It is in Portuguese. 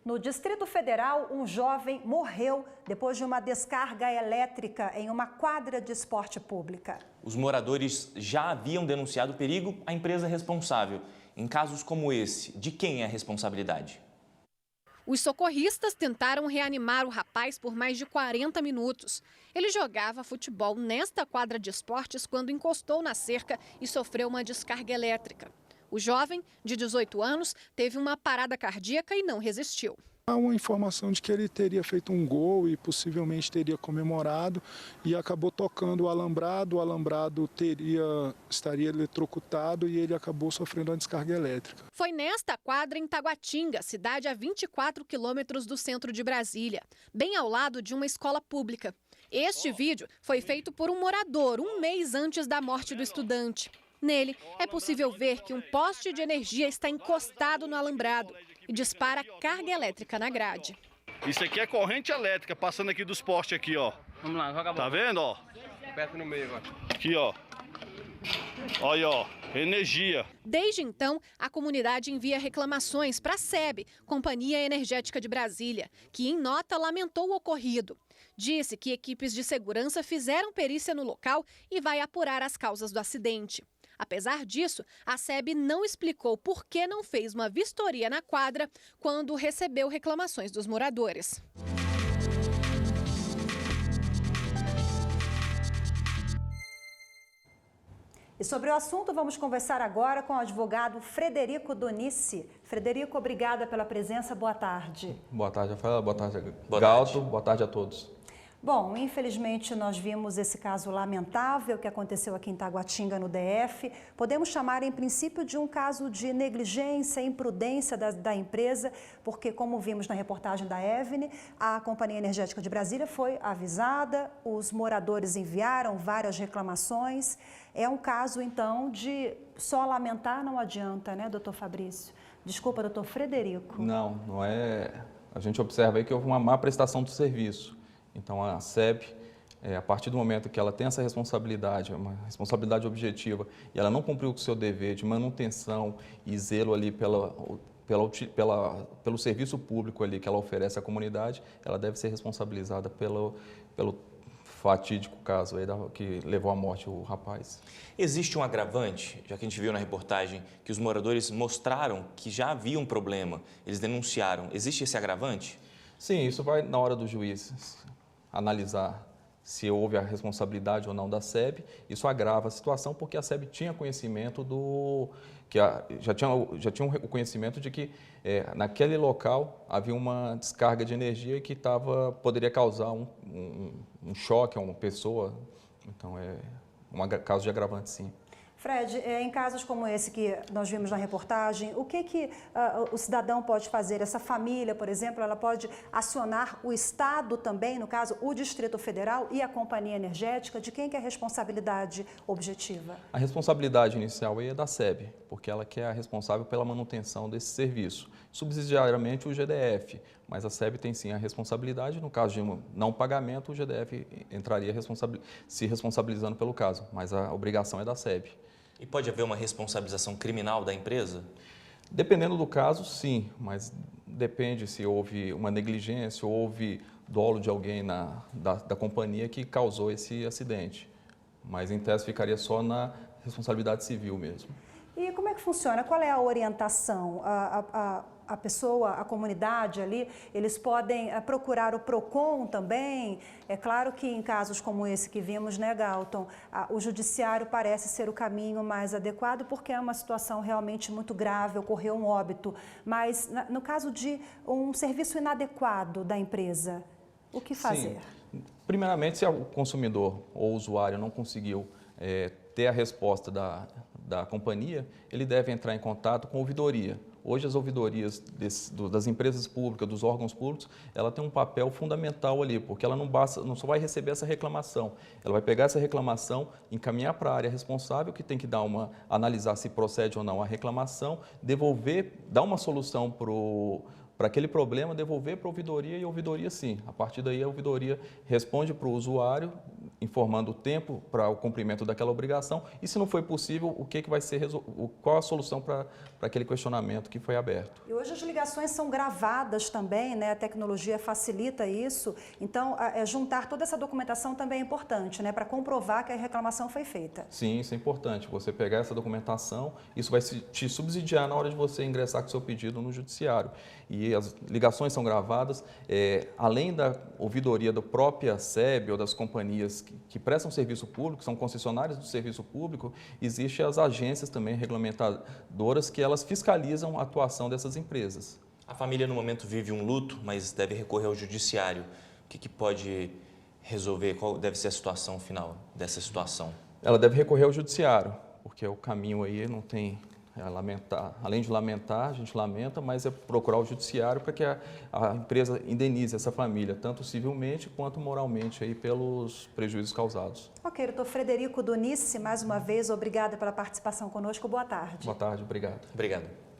No Distrito Federal, um jovem morreu depois de uma descarga elétrica em uma quadra de esporte pública. Os moradores já haviam denunciado o perigo à empresa responsável. Em casos como esse, de quem é a responsabilidade? Os socorristas tentaram reanimar o rapaz por mais de 40 minutos. Ele jogava futebol nesta quadra de esportes quando encostou na cerca e sofreu uma descarga elétrica. O jovem, de 18 anos, teve uma parada cardíaca e não resistiu. Há uma informação de que ele teria feito um gol e possivelmente teria comemorado e acabou tocando o alambrado estaria eletrocutado e ele acabou sofrendo uma descarga elétrica. Foi nesta quadra em Taguatinga, cidade a 24 quilômetros do centro de Brasília, bem ao lado de uma escola pública. Este vídeo foi feito por um morador um mês antes da morte do estudante. Nele, é possível ver que um poste de energia está encostado no alambrado e dispara carga elétrica na grade. Isso aqui é corrente elétrica passando aqui dos postes aqui, ó. Vamos lá, joga a bola. Tá vendo, ó? Aperta no meio agora. Aqui, ó. Olha, ó, energia. Desde então, a comunidade envia reclamações para a SEB, Companhia Energética de Brasília, que em nota lamentou o ocorrido. Disse que equipes de segurança fizeram perícia no local e vai apurar as causas do acidente. Apesar disso, a SEB não explicou por que não fez uma vistoria na quadra quando recebeu reclamações dos moradores. E sobre o assunto, vamos conversar agora com o advogado Frederico Donici. Frederico, obrigada pela presença. Boa tarde. Boa tarde, Rafaela. Boa tarde, Boa Galto. tarde. Boa tarde a todos. Bom, infelizmente nós vimos esse caso lamentável que aconteceu aqui em Taguatinga, no DF. Podemos chamar, em princípio, de um caso de negligência, imprudência da empresa, porque, como vimos na reportagem da Evne, a Companhia Energética de Brasília foi avisada, os moradores enviaram várias reclamações. É um caso, então, de só lamentar não adianta, né, doutor Fabrício? Desculpa, doutor Frederico. Não é... A gente observa aí que houve uma má prestação do serviço. Então, a SEB, a partir do momento que ela tem essa responsabilidade, uma responsabilidade objetiva, e ela não cumpriu com o seu dever de manutenção e zelo ali pelo serviço público ali que ela oferece à comunidade, ela deve ser responsabilizada pelo fatídico caso aí que levou à morte o rapaz. Existe um agravante, já que a gente viu na reportagem que os moradores mostraram que já havia um problema, eles denunciaram. Existe esse agravante? Sim, isso vai na hora do juiz analisar se houve a responsabilidade ou não da SEB. Isso agrava a situação porque a SEB tinha conhecimento já tinha o conhecimento de que naquele local havia uma descarga de energia que poderia causar um choque a uma pessoa. Então, é um caso de agravante, sim. Fred, em casos como esse que nós vimos na reportagem, o que o cidadão pode fazer? Essa família, por exemplo, ela pode acionar o Estado também, no caso, o Distrito Federal e a Companhia Energética? De quem que é a responsabilidade objetiva? A responsabilidade inicial aí é da SEB, porque ela que é a responsável pela manutenção desse serviço. Subsidiariamente o GDF, mas a SEB tem sim a responsabilidade. No caso de não pagamento, o GDF entraria se responsabilizando pelo caso, mas a obrigação é da SEB. E pode haver uma responsabilização criminal da empresa? Dependendo do caso, sim, mas depende se houve uma negligência ou houve dolo de alguém da companhia que causou esse acidente. Mas, em tese, ficaria só na responsabilidade civil mesmo. E como é que funciona? Qual é a orientação? A pessoa, a comunidade ali, eles podem procurar o PROCON também? É claro que em casos como esse que vimos, né, Galton, o judiciário parece ser o caminho mais adequado porque é uma situação realmente muito grave, ocorreu um óbito. Mas no caso de um serviço inadequado da empresa, o que fazer? Sim. Primeiramente, se o consumidor ou o usuário não conseguiu ter a resposta da companhia, ele deve entrar em contato com a ouvidoria. Hoje as ouvidorias das empresas públicas, dos órgãos públicos, ela tem um papel fundamental ali, porque ela não só vai receber essa reclamação, ela vai pegar essa reclamação, encaminhar para a área responsável, que tem que analisar se procede ou não a reclamação, devolver, dar uma solução para para aquele problema, devolver para a ouvidoria e a ouvidoria sim. A partir daí a ouvidoria responde para o usuário, informando o tempo para o cumprimento daquela obrigação e, se não foi possível, o que vai ser, qual a solução para aquele questionamento que foi aberto. E hoje as ligações são gravadas também, né? A tecnologia facilita isso, então juntar toda essa documentação também é importante, né? Para comprovar que a reclamação foi feita. Sim, isso é importante, você pegar essa documentação, isso vai te subsidiar na hora de você ingressar com o seu pedido no judiciário. E as ligações são gravadas, além da ouvidoria da própria SEB ou das companhias que prestam serviço público, são concessionárias do serviço público, existem as agências também regulamentadoras que elas fiscalizam a atuação dessas empresas. A família no momento vive um luto, mas deve recorrer ao judiciário. O que pode resolver? Qual deve ser a situação final dessa situação? Ela deve recorrer ao judiciário, porque o caminho aí não tem... lamentar. Além de lamentar, a gente lamenta, mas é procurar o judiciário para que a empresa indenize essa família, tanto civilmente quanto moralmente, aí, pelos prejuízos causados. Ok, doutor Frederico Donice, mais uma vez, obrigada pela participação conosco. Boa tarde. Boa tarde, obrigado. Obrigado.